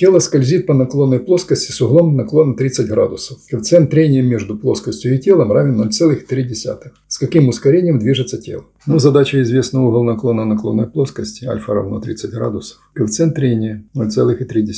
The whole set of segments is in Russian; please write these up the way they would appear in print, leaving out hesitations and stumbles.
Тело скользит по наклонной плоскости с углом наклона 30 градусов. Коэффициент трения между плоскостью и телом равен 0,3. С каким ускорением движется тело? Задача известна: угол наклона наклонной плоскости альфа равно 30 градусов. Коэффициент трения 0,3.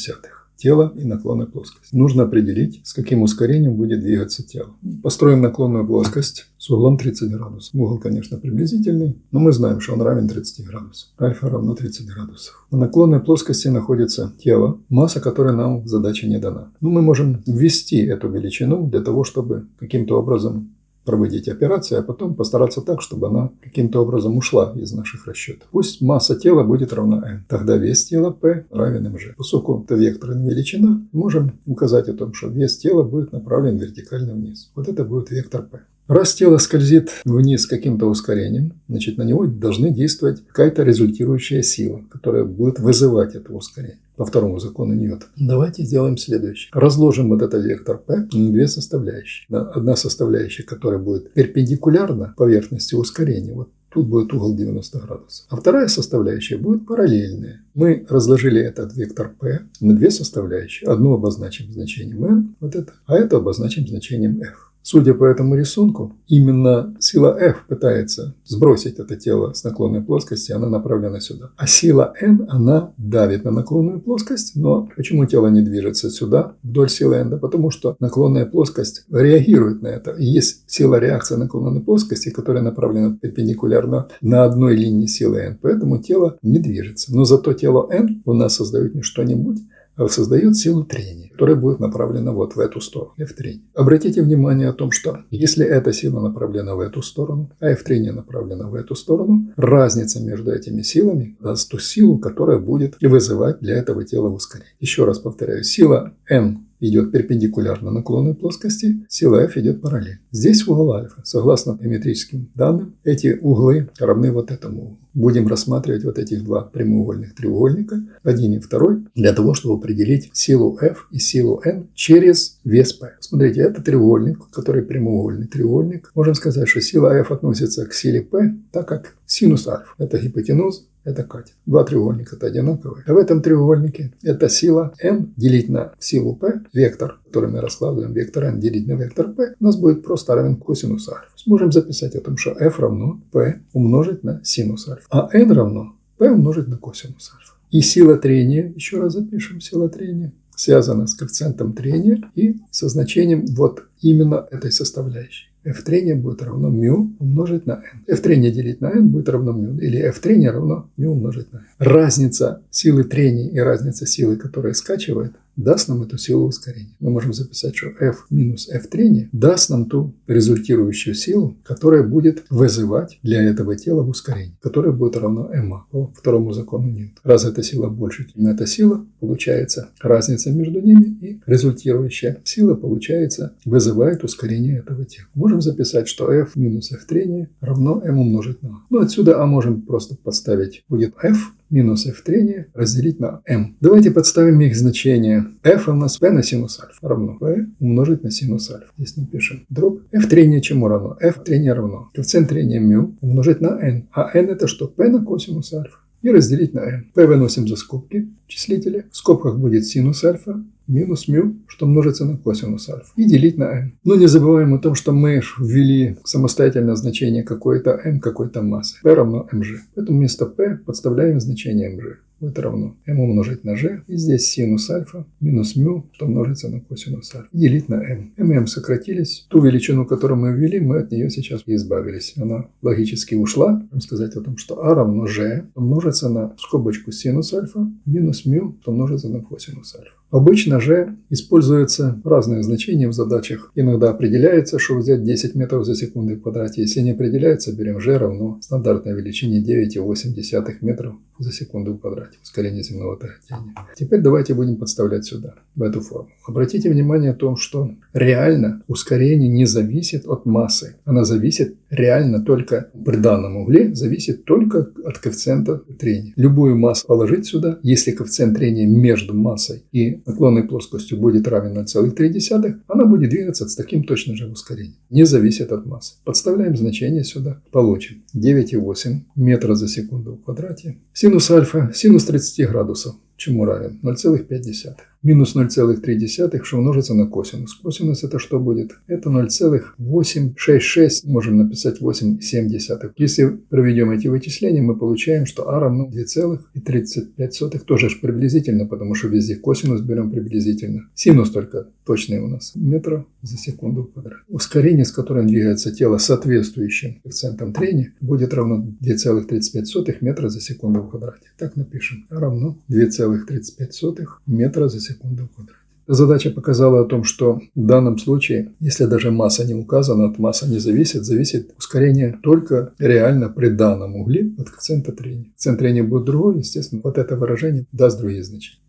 Тело и наклонной плоскости. Нужно определить, с каким ускорением будет двигаться тело. Построим наклонную плоскость с углом 30 градусов. Угол, конечно, приблизительный, но мы знаем, что он равен 30 градусам. Альфа равно 30 градусов. На наклонной плоскости находится тело, масса которой нам в задаче не дана. Мы можем ввести эту величину для того, чтобы каким-то образом проводить операцию, а потом постараться так, чтобы она каким-то образом ушла из наших расчетов. Пусть масса тела будет равна m. Тогда вес тела P равен mg. Поскольку это векторная величина, можем указать о том, что вес тела будет направлен вертикально вниз. Вот это будет вектор P. Раз тело скользит вниз с каким-то ускорением, значит, на него должны действовать какая-то результирующая сила, которая будет вызывать это ускорение. По второму закону Ньютона. Давайте сделаем следующее. Разложим вот этот вектор P на две составляющие. Одна составляющая, которая будет перпендикулярна поверхности ускорения. Вот тут будет угол 90 градусов. А вторая составляющая будет параллельная. Мы разложили этот вектор P на две составляющие. Одну обозначим значением n, вот это, а эту обозначим значением f. Судя по этому рисунку, именно сила F пытается сбросить это тело с наклонной плоскости, она направлена сюда. А сила N, она давит на наклонную плоскость, но почему тело не движется сюда, вдоль силы N? Да потому что наклонная плоскость реагирует на это. И есть сила реакции наклонной плоскости, которая направлена перпендикулярно на одной линии силы N. Поэтому тело не движется. Но зато тело N у нас создает не что-нибудь, а создает силу трения, которая будет направлена вот в эту сторону, F3. Обратите внимание о том, что если эта сила направлена в эту сторону, а F3 направлена в эту сторону, разница между этими силами даст ту силу, которая будет вызывать для этого тела ускорение. Еще раз повторяю, сила N идет перпендикулярно наклонной плоскости, сила F идет параллельно. Здесь угол альфа. Согласно геометрическим данным, эти углы равны вот этому углу. Будем рассматривать вот этих два прямоугольных треугольника, один и второй, для того, чтобы определить силу F и силу N через вес P. Смотрите, это треугольник, который прямоугольный треугольник. Можем сказать, что сила F относится к силе P, так как синус альфа. Это гипотенуза, это катет. Два треугольника одинаковые. А в этом треугольнике эта сила n делить на силу p, вектор, который мы раскладываем, вектор n делить на вектор p, у нас будет просто равен косинус альфа. Сможем записать о том, что f равно p умножить на синус альфа, а n равно p умножить на косинус альфа. И сила трения, еще раз запишем, сила трения связана с коэффициентом трения и со значением вот именно этой составляющей. F трения будет равно μ умножить на n. F трения делить на n будет равно μ. Или F трения равно μ умножить на n. Разница силы трения и разница силы, которая скачивает, даст нам эту силу ускорения. Мы можем записать, что F минус F трения даст нам ту результирующую силу, которая будет вызывать для этого тела ускорение, которое будет равно ma по второму закону Ньютона. Раз эта сила больше, чем эта сила, получается разница между ними, и результирующая сила, получается, вызывает ускорение этого тела. Можем записать, что F минус F трения равно m умножить на a. Отсюда a можем просто подставить, будет F минус F трения разделить на m. Давайте подставим их значение. F у нас P на синус альфа равно P умножить на синус альфа. Здесь напишем дробь. F трения чему равно? F трения равно коэффициент трения μ умножить на n. А n это что? P на косинус альфа. И разделить на n. P выносим за скобки числителя. В скобках будет синус альфа минус μ, что множится на косинус альфа. И делить на n. Но не забываем о том, что мы ввели самостоятельное значение какой-то n, какой-то массы. P равно mg. Поэтому вместо P подставляем значение mg. Это равно m умножить на g. И здесь синус альфа минус μ, что множится на косинус альфа. И делить на m. m и m сократились. Ту величину, которую мы ввели, мы от нее сейчас избавились. Она логически ушла. Можем сказать о том, что a равно g, что множится на скобочку синус альфа минус μ, что множится на косинус альфа. Обычно же используются разные значения в задачах. Иногда определяется, что взять 10 метров за секунду в квадрате. Если не определяется, берем g равно стандартной величине 9,8 метров за секунду в квадрате. Ускорение земного тяготения. Теперь давайте будем подставлять сюда, в эту форму. Обратите внимание о том, что реально ускорение не зависит от массы. Она зависит реально только при данном угле, зависит только от коэффициента трения. Любую массу положить сюда, если коэффициент трения между массой и наклонной плоскостью будет равен 0,3, она будет двигаться с таким точно же ускорением. Не зависит от массы. Подставляем значение сюда. Получим 9,8 метра за секунду в квадрате. Синус альфа, синус 30 градусов. Чему равен? 0,5. Минус 0,3, что умножится на косинус. Косинус это что будет? Это 0,866, можем написать 8,7. Если проведем эти вычисления, мы получаем, что а равно 2,35. Тоже ж приблизительно, потому что везде косинус берем приблизительно. Синус только точный у нас. Метров за секунду в квадрате. Ускорение, с которым двигается тело соответствующим коэффициентом трения, будет равно 2,35 метра за секунду в квадрате. Так напишем. А равно 2,35 метра за секунду в квадрате. Задача показала о том, что в данном случае, если даже масса не указана, от массы не зависит ускорение только реально при данном угле от коэффициента трения. Коэффициент трения будет другой, естественно, вот это выражение даст другие значения.